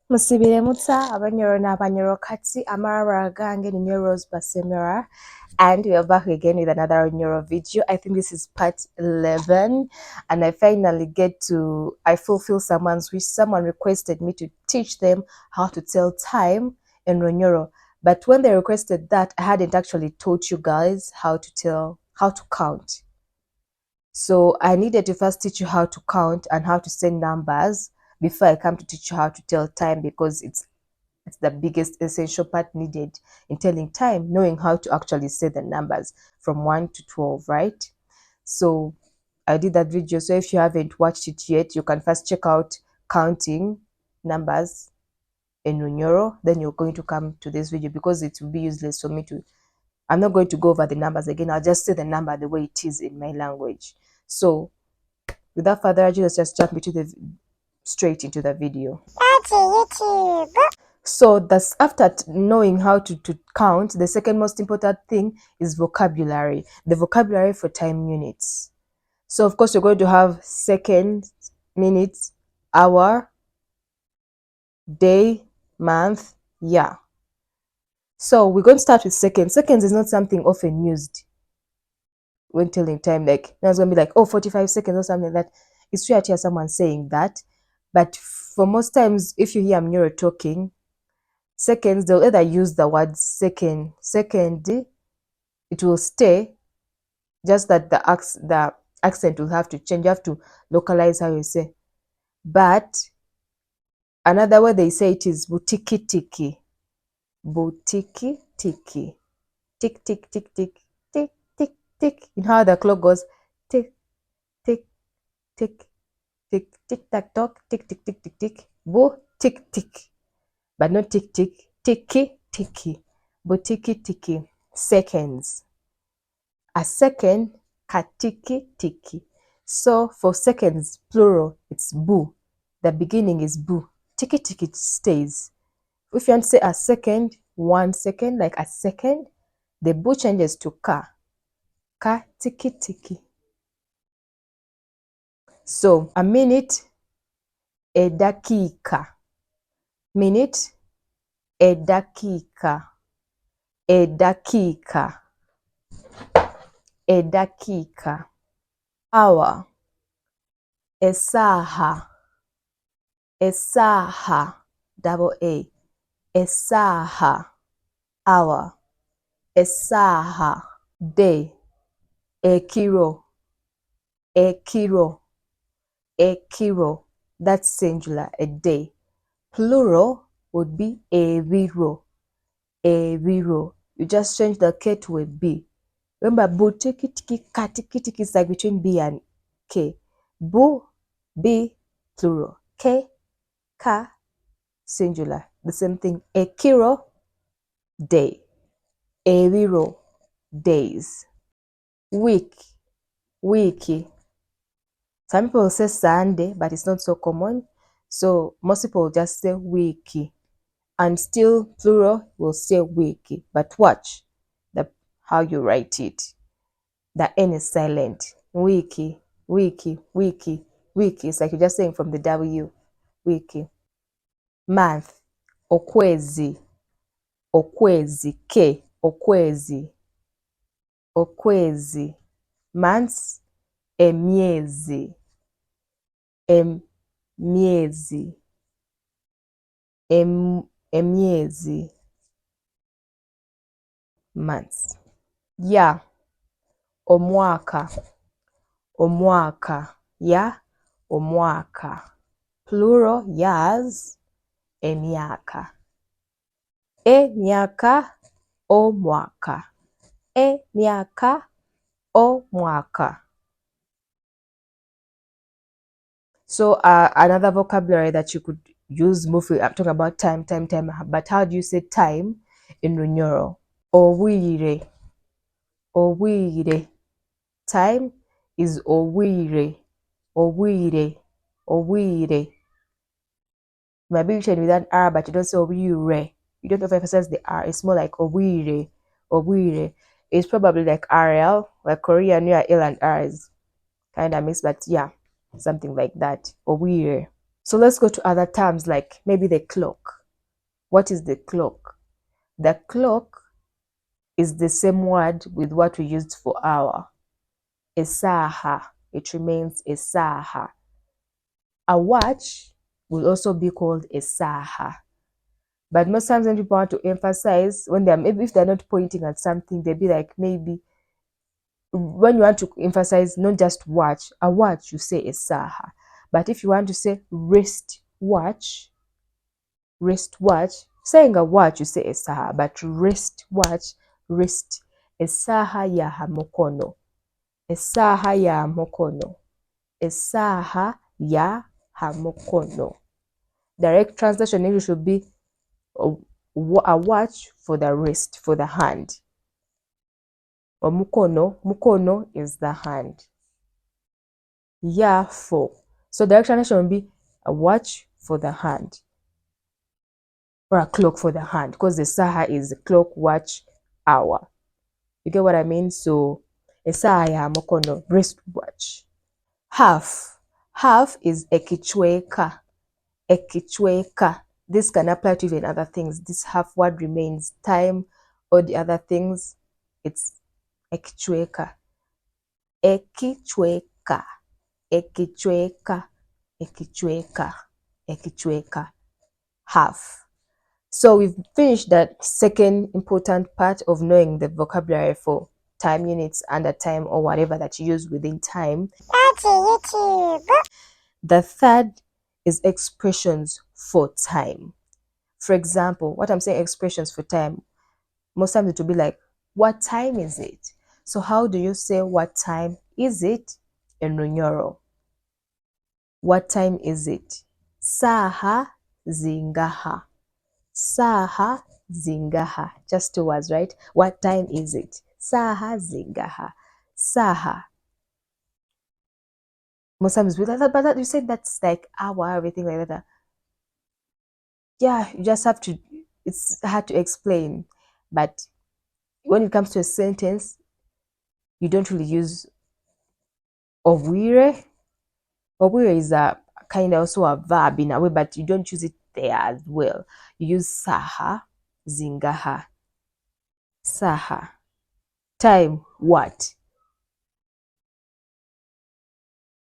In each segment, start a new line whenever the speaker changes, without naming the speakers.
Musibire mutsa Abanyoro na Banyoro Katsi Amara Gange Runyoro's Basemera, and we are back again with another Runyoro video. I think this is part 11, and I fulfill someone's wish. Someone requested me to teach them how to tell time in Runyoro, but when they requested that, I hadn't actually taught you guys how to count. So I needed to first teach you how to count and how to send numbers before I come to teach you how to tell time, because it's the biggest essential part needed in telling time, knowing how to actually say the numbers from 1 to 12, right? So I did that video. So if you haven't watched it yet, you can first check out counting numbers in Runyoro. Then you're going to come to this video, because it will be useless for me to. I'm not going to go over the numbers again. I'll just say the number the way it is in my language. So without further ado, let's just jump straight into the video. YouTube. So that's after knowing how to count, the second most important thing is vocabulary. The vocabulary for time units. So of course you're going to have seconds, minutes, hour, day, month, year. So we're going to start with seconds. Seconds is not something often used when telling time. Like, now it's going to be like, oh, 45 seconds or something like that. It's rare to hear someone saying that. But for most times, if you hear Banyoro talking, seconds, they'll either use the word second, it will stay, just that the accent will have to change. You have to localize how you say. But another way they say it is butiki tiki. Butiki tiki. Tick, tick, tick, tick, tick, tick, tick. You know how the clock goes? Tick, tick, tick, tick, tick, tack, tock, tick, tick, tick, tick, tick. Bo, tick, tick. But not tick, tick, ticky, ticky. Butiki tiki. Seconds. A second, katiki tiki. So for seconds, plural, it's bu. The beginning is bu. Tiki tiki stays. If you want to say a second, 1 second, like a second, the bu changes to ka. Ka tiki tiki. So a minute, e dakika. Minute, e dakika. E dakika. E dakika. Hour, esaha. Esaha, double A. Esaha, hour. Esaha, day. Ekiro, ekiro, ekiro. That's singular, a day. Plural would be ebiro, ebiro. You just change the K to a B. Remember, bu, tiki, tiki, ka, tiki, tiki is like between B and K. Bu, B, plural. K, ka, singular. The same thing. Ekiro, day. Ebiro, days. Week, wiki. Some people say Sunday, but it's not so common. So most people just say wiki. And still plural will say wiki. But watch how you write it. The N is silent. Wiki, wiki, wiki, wiki. It's like you're just saying from the W. Wiki. Month, okwezi, okwezi, K, okwezi, okwezi. Months, emyezi, emyezi, emyezi. Months. Ya, omwaka, omwaka, ya, omwaka. Plural, years, emyaka. Emyaka, omwaka. Emyaka, omwaka. So another vocabulary that you could use, I'm talking about time, but how do you say time in Runyoro? Owire, owire. Time is owire, owire, owire. You might be written with an R, but you don't say owire. You don't emphasize the R. It's more like owire, owire. It's probably like RL, like Korean, where L and R is kind of mixed, but yeah, something like that. Owire. So let's go to other terms like maybe the clock. What is the clock? The clock is the same word with what we used for hour. Esaha. It remains esaha. A watch will also be called esaha. But most times when people want to emphasize, when they're maybe if they're not pointing at something, they'll be like maybe when you want to emphasize not just watch, a watch you say esaha. But if you want to say wristwatch, saying a watch you say esaha, but wristwatch, wrist, esaha ya hamokono, esaha ya hamokono, esaha ya hamokono. Direct translation in English would be a watch for the wrist, for the hand. Or mukono, mukono is the hand. Ya for. So direct translation would be a watch for the hand. Or a clock for the hand, because the saha is the clock, watch, hour. You get what I mean? So esaha ya mukono, wristwatch. Half. Half is ekichweka. Ekichweka. This can apply to even other things. This half word remains. Time or the other things, it's ekichweka. Ekichweka. Ekichweka. Ekichweka. Ekichweka. Half. So we've finished that second important part of knowing the vocabulary for time units, under time, or whatever that you use within time. That's YouTube. The third is expressions for time. For example, what I'm saying expressions for time, most times it will be like, what time is it? So how do you say what time is it in Runyoro? What time is it? Saha zingaha. Saha zingaha. Just two words, right? What time is it? Saha zingaha. Saha. Most times with that, but you said that's like hour, everything like that. Yeah, you just have to, it's hard to explain. But when it comes to a sentence, you don't really use obwire. Obwire is a kind of also a verb in a way, but you don't use it there as well. You use saha, zingaha, saha. Time, what?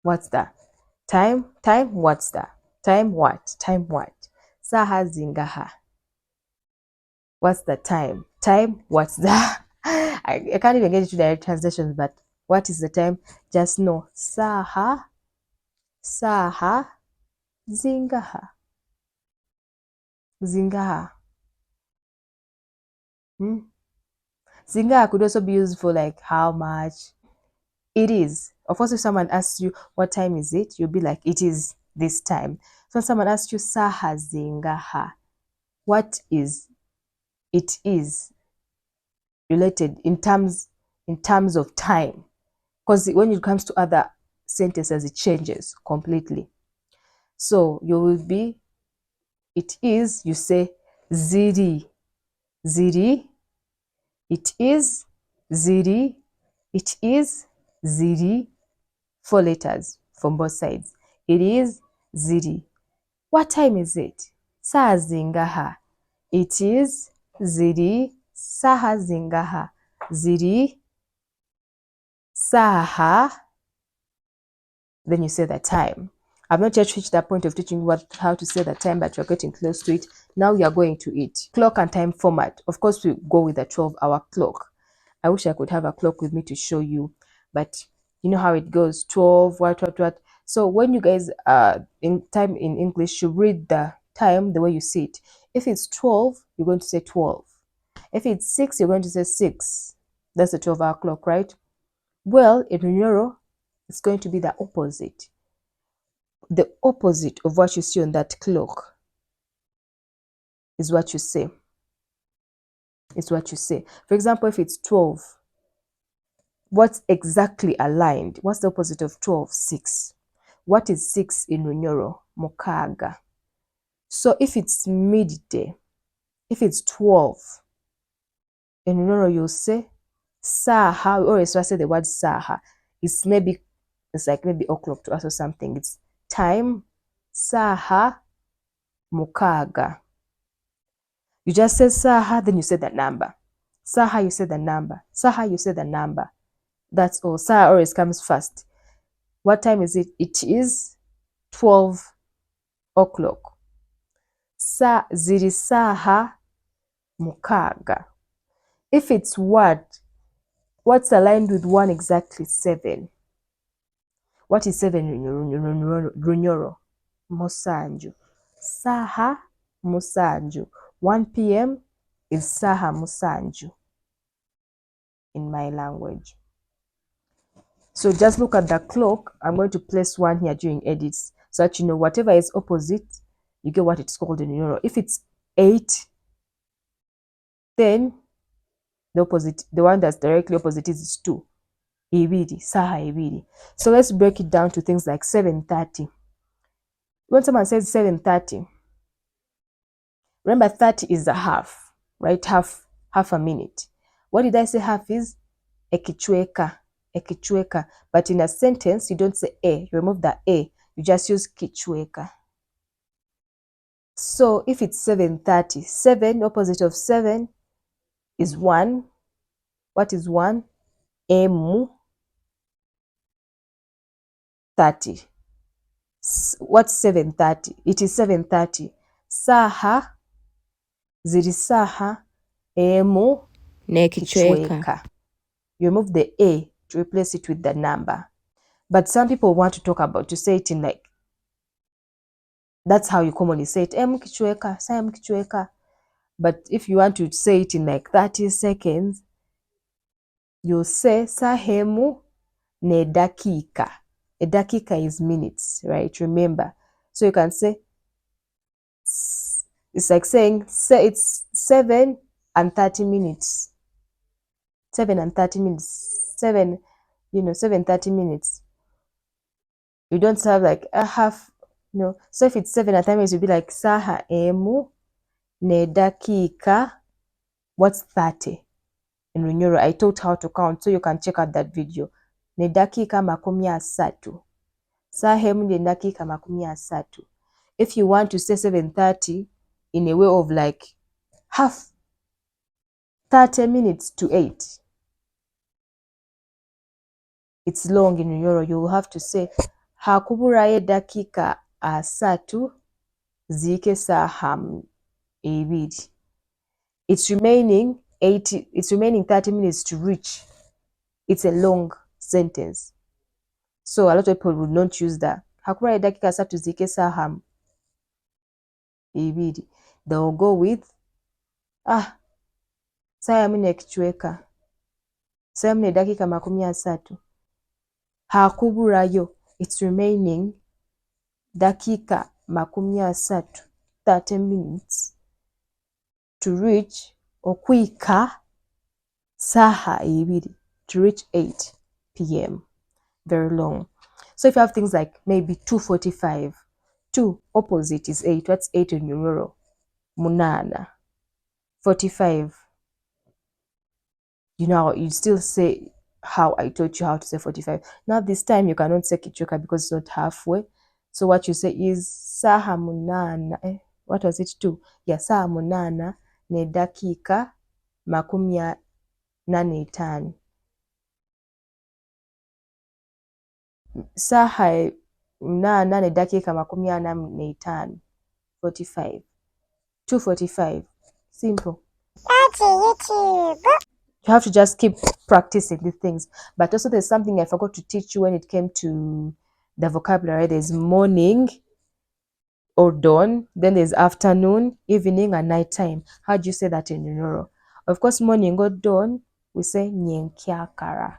What's that? Time, what's that? Time, what? Time, what? Saha, zingaha. What's the time? Time, what's that? I can't even get into direct translations, but what is the time? Just know saha, saha, zingaha. Zingaha. Zingaha could also be used for like how much it is. Of course, if someone asks you what time is it, you'll be like, it is this time. So when someone asks you saha zingaha, what is it is related in terms of time. Because when it comes to other sentences, it changes completely. So you will be, it is, you say ziri, ziri, it is, ziri, it is, ziri, 4 letters from both sides. It is, ziri. What time is it? Saa zingaha. It is, ziri, saha zingaha. Ziri, saha. Then you say the time. I've not yet reached that point of teaching how to say the time, but we're getting close to it. Now we are going to it. Clock and time format. Of course, we go with a 12-hour clock. I wish I could have a clock with me to show you, but you know how it goes. 12, what. So when you guys in time in English, you read the time the way you see it. If it's 12, you're going to say 12. If it's 6, you're going to say 6. That's the 12-hour clock, right? Well, in Runyoro, it's going to be the opposite. The opposite of what you see on that clock is what you say. Is what you say. For example, if it's 12, what's exactly aligned? What's the opposite of 12? 6. What is 6 in Runyoro? Mokaga. So if it's midday, if it's 12, in Runyoro you'll say saha. We always say the word saha. It's like maybe o'clock to us or something. It's time Saha mukaaga. You just say saha, then you say the number. Saha, you say the number. Saha, you say the number. That's all. Saha always comes first. What time is it? It is 12 o'clock. Ziri saha mukaaga. If it's word, what's aligned with one exactly? 7. What is 7? Runyoro. Musanju. Saha musanju. 1 p.m. is saha musanju in my language. So just look at the clock. I'm going to place 1 here during edits so that you know whatever is opposite, you get what it's called in Euro. If it's 8, then the opposite, the one that's directly opposite is 2. Ibidi, saha ibidi. So let's break it down to things like 7:30. When someone says 7:30, remember 30 is a half, right? Half a minute. What did I say half is? Ekichweka. Ekichweka. But in a sentence, you don't say a. You remove the a. You just use kichweka. So if it's 7:30, 7, opposite of 7 is 1. What is 1? Emu 30. What's 7:30? It is 7:30. Saha, ziri saha, emu, nekichweka. You remove the a to replace it with the number. But some people want to talk about, to say it in like, that's how you commonly say it. Emu kichweka, sa emu kichweka. But if you want to say it in like 30 seconds, you say sahemu ne dakika. A dakika is minutes, right? Remember. So you can say, it's like saying, say it's 7 and 30 minutes. 7 and 30 minutes. 7, 7:30 minutes. You don't have like a half, So if it's 7 and 30 minutes, you'll be like, saha emu ne dakika. What's 30? In Runyoro, I taught how to count, so you can check out that video. Ne dakika makumi asatu. Sahemu ne dakika makumi asatu. If you want to say 7:30 in a way of like half, 30 minutes to 8. It's long in Runyoro. You will have to say hakuburayo dakika asatu zike saha ebiri. It's remaining 30 minutes to reach. It's a long sentence. So a lot of people would not use that. Hakuburayo dakika asatu zike saha ebiri. They will go with saa yamu nekichweka. Saa yamu ne dakika makumi asatu. Hakuburayo. It's remaining dakika makumi asatu, 30 minutes to reach okwika saha ibiri, to reach 8 p.m. Very long. So if you have things like maybe 2:45, 2 opposite is 8. What's 8 in Runyoro? Munana. 45. You still say how I taught you how to say 45. Now this time you cannot say kichweka because it's not halfway. So what you say is saha munana. What was it? 2? Yeah, saha munana ne dakika makumi nane tano. Saha munana ne dakika makumi nane tano. 45. 2:45. Simple. That's YouTube. You have to just keep practicing these things. But also there's something I forgot to teach you when it came to the vocabulary. There's morning or dawn, then there's afternoon, evening, and nighttime. How do you say that in Runyoro? Of course, morning or dawn, we say nyenkiakara.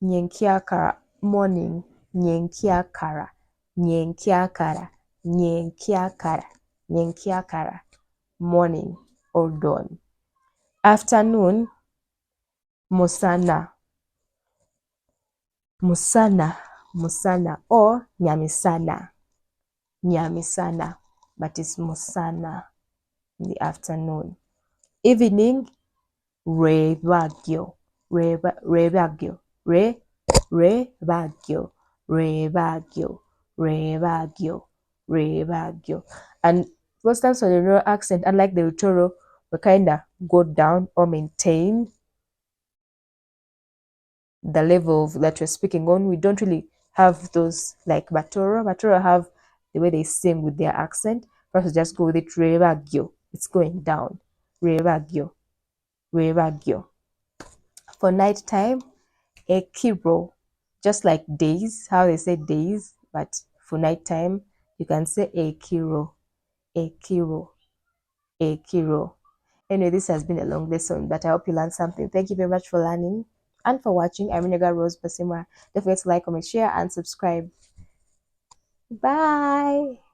Nyenkiakara. Morning, nyenkiakara. Nyenkiakara. Nyenkiakara. Nyenkiakara. Morning or dawn. Afternoon, musana. Musana, musana, or nyamisana. Nyamisana, but it's musana in the afternoon. Evening, rebagyo. Rebagyo. Rebagyo. Rebagyo. Rebagyo. Rebagyo. And most times on the Runyoro accent, unlike the Rutoro, we kind of go down or maintain the level that we're speaking on. We don't really have those like Batoro. Batoro have the way they sing with their accent. First, we just go with it. Rebagyo. It's going down. Rebagyo. Rebagyo. For nighttime, Ekiro. Just like days, how they say days, but for nighttime, you can say Ekiro. Ekiro. Ekiro. Anyway, this has been a long lesson, but I hope you learned something. Thank you very much for learning and for watching. I'm Runyoro Rose Basemera. Don't forget to like, comment, share, and subscribe. Bye.